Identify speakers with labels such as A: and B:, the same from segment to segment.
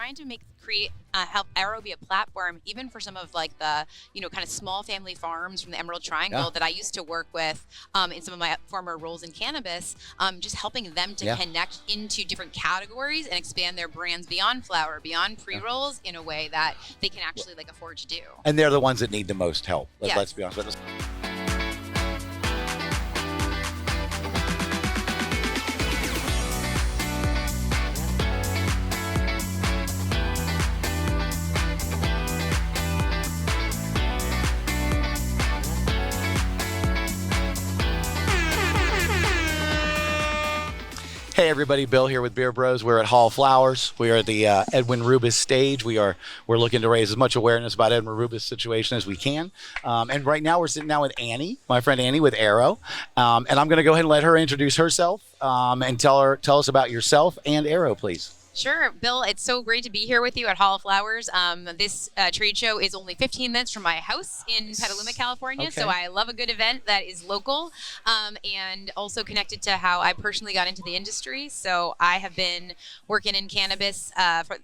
A: trying to help Airo be a platform even for some of like the, kind of small family farms from the Emerald Triangle that I used to work with in some of my former roles in cannabis, just helping them to connect into different categories and expand their brands beyond flower, beyond pre-rolls in a way that they can actually like afford to do.
B: And they're the ones that need the most help.
A: Yes.
B: Let's be honest with us. Hey everybody, Bill here with Beer Bros. We're at Hall Flowers. We are at the Edwin Rubis stage. We're looking to raise as much awareness about Edwin Rubis' situation as we can. And right now we're sitting down with Annie, my friend Annie with Airo. And I'm going to go ahead and let her introduce herself and tell us about yourself and Airo, please.
A: Sure, Bill, it's so great to be here with you at Hall of Flowers. This trade show is only 15 minutes from my house in Petaluma, California, so I love a good event that is local and also connected to how I personally got into the industry. So I have been working in cannabis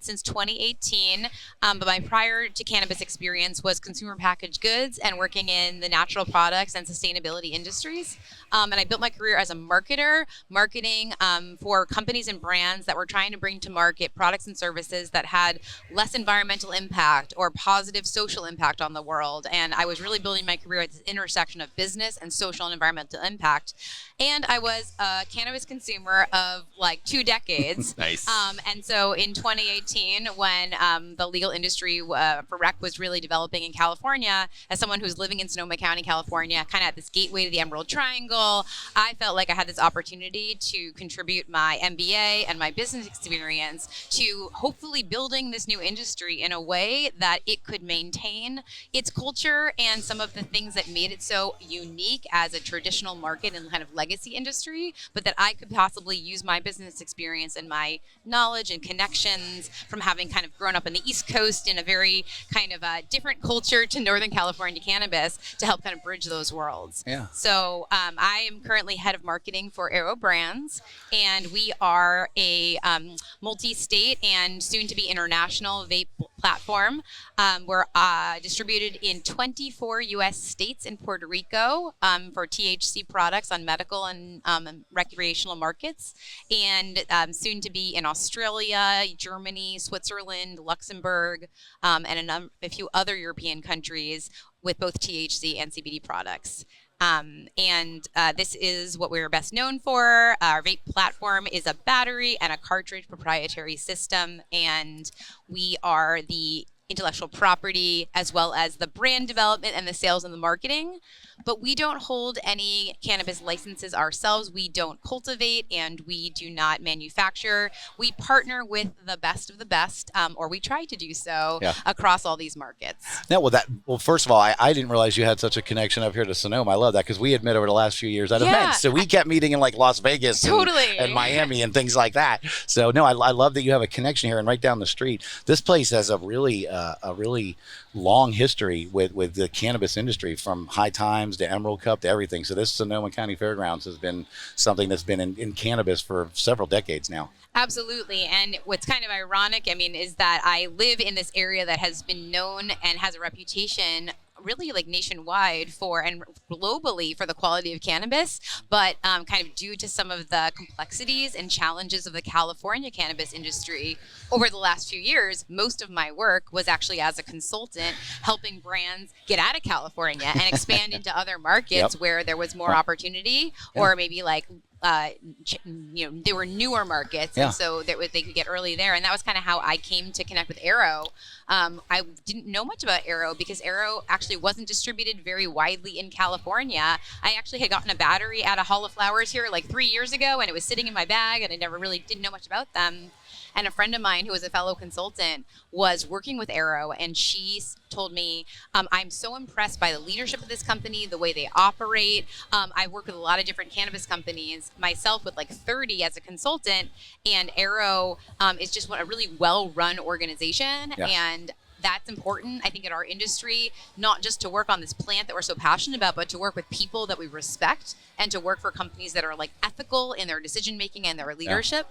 A: since 2018, but my prior to cannabis experience was consumer packaged goods and working in the natural products and sustainability industries. And I built my career as a marketer, marketing for companies and brands that were trying to bring to market products and services that had less environmental impact or positive social impact on the world. And I was really building my career at this intersection of business and social and environmental impact. And I was a cannabis consumer of like 2 decades.
C: Nice.
A: And so in 2018, when the legal industry for rec was really developing in California, as someone who's living in Sonoma County, California, kind of at this gateway to the Emerald Triangle, I felt like I had this opportunity to contribute my MBA and my business experience to hopefully building this new industry in a way that it could maintain its culture and some of the things that made it so unique as a traditional market and kind of legacy industry, but that I could possibly use my business experience and my knowledge and connections from having kind of grown up in the East Coast in a very kind of a different culture to Northern California cannabis to help kind of bridge those worlds.
B: Yeah.
A: So I am currently head of marketing for Airo Brands, and we are a multi-state and soon-to-be international vape platform. We're distributed in 24 U.S. states and Puerto Rico for THC products on medical and recreational markets, and soon to be in Australia, Germany, Switzerland, Luxembourg, and a few other European countries with both THC and CBD products. This is what we're best known for. Our vape platform is a battery and a cartridge proprietary system, and we are the intellectual property as well as the brand development and the sales and the marketing. But we don't hold any cannabis licenses ourselves. We don't cultivate and we do not manufacture. We partner with the best of the best, or we try to do so across all these markets.
B: Now, first of all, I didn't realize you had such a connection up here to Sonoma. I love that because we had met over the last few years at events. So we kept meeting in like Las Vegas and Miami and things like that. So no, I love that you have a connection here and right down the street. This place has a really long history with the cannabis industry, from High Times to Emerald Cup to everything. So this Sonoma County Fairgrounds has been something that's been in cannabis for several decades now.
A: Absolutely. And what's kind of ironic, is that I live in this area that has been known and has a reputation really like nationwide for and globally for the quality of cannabis, but kind of due to some of the complexities and challenges of the California cannabis industry over the last few years, most of my work was actually as a consultant helping brands get out of California and expand into other markets where there was more opportunity or maybe like there were newer markets, and so they could get early there. And that was kind of how I came to connect with Airo. I didn't know much about Airo because Airo actually wasn't distributed very widely in California. I actually had gotten a battery at a Hall of Flowers here like 3 years ago, and it was sitting in my bag, and I never really didn't know much about them. And a friend of mine who was a fellow consultant was working with Airo, and she told me, I'm so impressed by the leadership of this company, the way they operate. I work with a lot of different cannabis companies, myself with like 30 as a consultant, and Airo is just a really well-run organization. And that's important, I think, in our industry, not just to work on this plant that we're so passionate about, but to work with people that we respect and to work for companies that are like ethical in their decision-making and their leadership.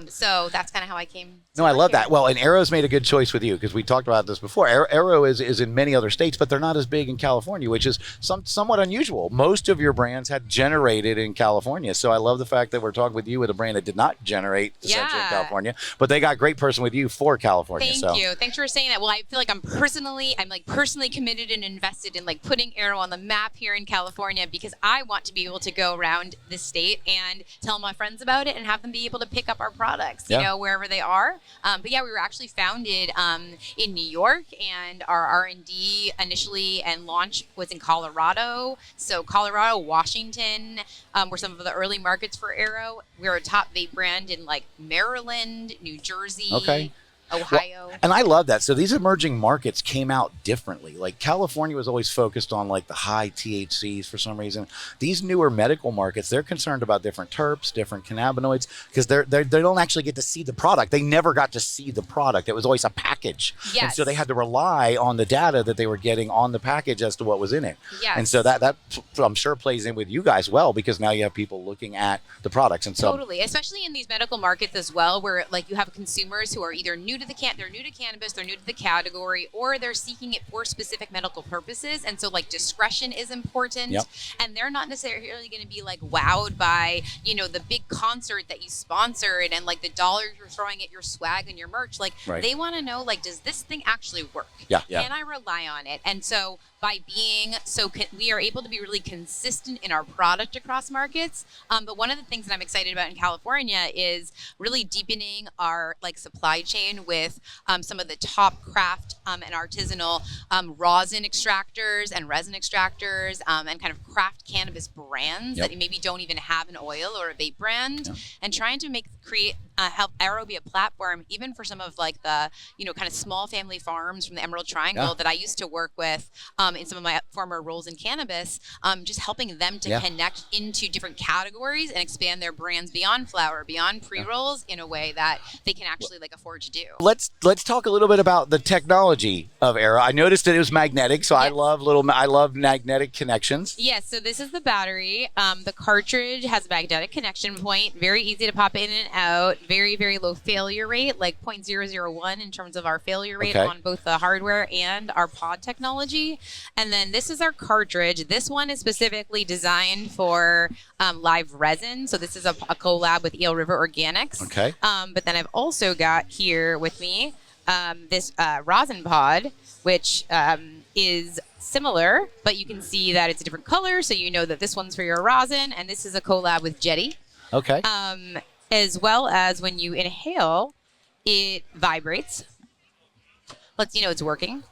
A: So that's kind of how I came.
B: No, I love that. Well, and Airo's made a good choice with you because we talked about this before. Airo is in many other states, but they're not as big in California, which is somewhat unusual. Most of your brands had generated in California. So I love the fact that we're talking with you with a brand that did not generate essentially in California, but they got great person with you for California.
A: Thank you. Thanks for saying that. Well, I feel like I'm personally committed and invested in like putting Airo on the map here in California because I want to be able to go around this state and tell my friends about it and have them be able to pick up our products, you know, wherever they are. But yeah, we were actually founded in New York, and our R&D initially and launch was in Colorado. So Colorado, Washington were some of the early markets for Airo. We're a top vape brand in like Maryland, New Jersey. Ohio.
B: Well, and I love that. So these emerging markets came out differently. Like California was always focused on like the high THCs for some reason. These newer medical markets, they're concerned about different terps, different cannabinoids, because they don't actually get to see the product. They never got to see the product. It was always a package.
A: Yes.
B: And so they had to rely on the data that they were getting on the package as to what was in it.
A: Yes.
B: And so that I'm sure plays in with you guys well, because now you have people looking at the products. And so
A: totally, especially in these medical markets as well, where like you have consumers who are either they're new to cannabis, they're new to the category, or they're seeking it for specific medical purposes. And so like discretion is important.
B: Yep.
A: And they're not necessarily going to be like wowed by, you know, the big concert that you sponsored and like the dollars you're throwing at your swag and your merch. Like they want to know, like, does this thing actually work?
B: Yeah.
A: Can I rely on it? And so by being we are able to be really consistent in our product across markets. But one of the things that I'm excited about in California is really deepening our like supply chain with some of the top craft and artisanal rosin extractors and resin extractors and kind of craft cannabis brands that maybe don't even have an oil or a vape brand, and trying to help Airo be a platform even for some of like the, you know, kind of small family farms from the Emerald Triangle that I used to work with in some of my former roles in cannabis, just helping them to connect into different categories and expand their brands beyond flower, beyond pre-rolls in a way that they can actually like afford to do.
B: Let's talk a little bit about the technology of Airo. I noticed that it was magnetic, so I love magnetic connections.
A: Yes, so this is the battery. The cartridge has a magnetic connection point, very easy to pop in and out, very, very low failure rate, like 0.001 in terms of our failure rate on both the hardware and our pod technology. And then this is our cartridge. This one is specifically designed for live resin. So this is a collab with Eel River Organics.
B: Okay.
A: But then I've also got here with me this rosin pod, which is similar, but you can see that it's a different color. So you know that this one's for your rosin, and this is a collab with Jetty.
B: Okay.
A: As well as when you inhale, it vibrates. Lets you know it's working.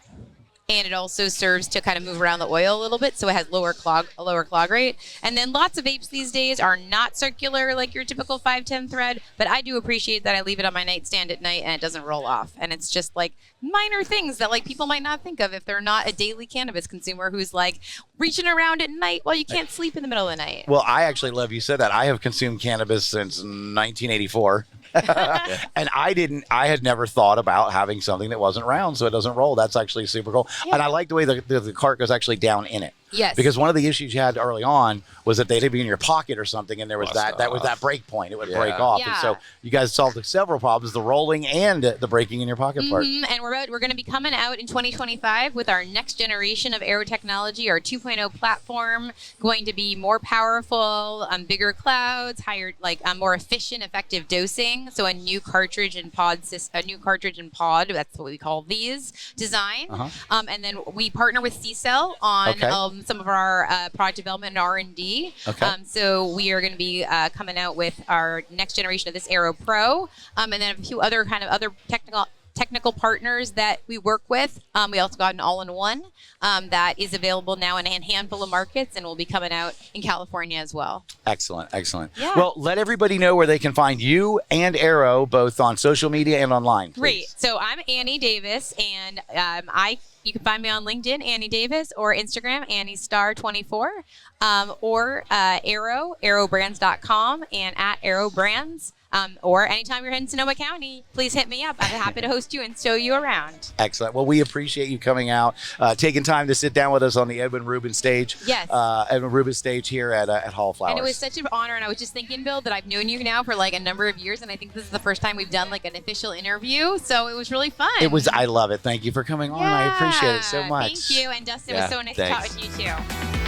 A: And it also serves to kind of move around the oil a little bit, so it has a lower clog rate. And then lots of vapes these days are not circular like your typical 510 thread, but I do appreciate that I leave it on my nightstand at night and it doesn't roll off. And it's just like minor things that like people might not think of if they're not a daily cannabis consumer who's like reaching around at night while you can't sleep in the middle of the night.
B: Well, I actually love you said that. I have consumed cannabis since 1984. And I had never thought about having something that wasn't round so it doesn't roll. That's actually super cool. Yeah. And I like the way the cart goes actually down in it.
A: Yes.
B: Because one of the issues you had early on was that they'd be in your pocket or something, and there was that was that break point. It would break off.
A: Yeah.
B: And so you guys solved several problems, the rolling and the breaking in your pocket part.
A: And we're going to be coming out in 2025 with our next generation of Airo technology, our 2.0 platform, going to be more powerful, bigger clouds, higher, more efficient, effective dosing. So a new cartridge and pod, that's what we call these, design. And then we partner with C-Cell on some of our product development and R&D.
B: Okay.
A: So we are going to be coming out with our next generation of this Airo Pro, and then a few other technical partners that we work with. We also got an all-in-one that is available now in a handful of markets and will be coming out in California as well.
B: Excellent.
A: Yeah.
B: Well, let everybody know where they can find you and Airo, both on social media and online, please.
A: Great. So I'm Annie Davis, and you can find me on LinkedIn, Annie Davis, or Instagram, AnnieStar24, or Airo, airobrands.com, and at Airo Brands. Or anytime you're in Sonoma County, please hit me up. I'm happy to host you and show you around.
B: Excellent. Well, we appreciate you coming out, taking time to sit down with us on the Edwin Rubin stage.
A: Yes.
B: Edwin Rubin stage here at Hall of Flowers.
A: And it was such an honor. And I was just thinking, Bill, that I've known you now for like a number of years. And I think this is the first time we've done like an official interview. So it was really fun.
B: I love it. Thank you for coming on. I appreciate it so much.
A: Thank you. And Dustin, it was so nice to chat with you too.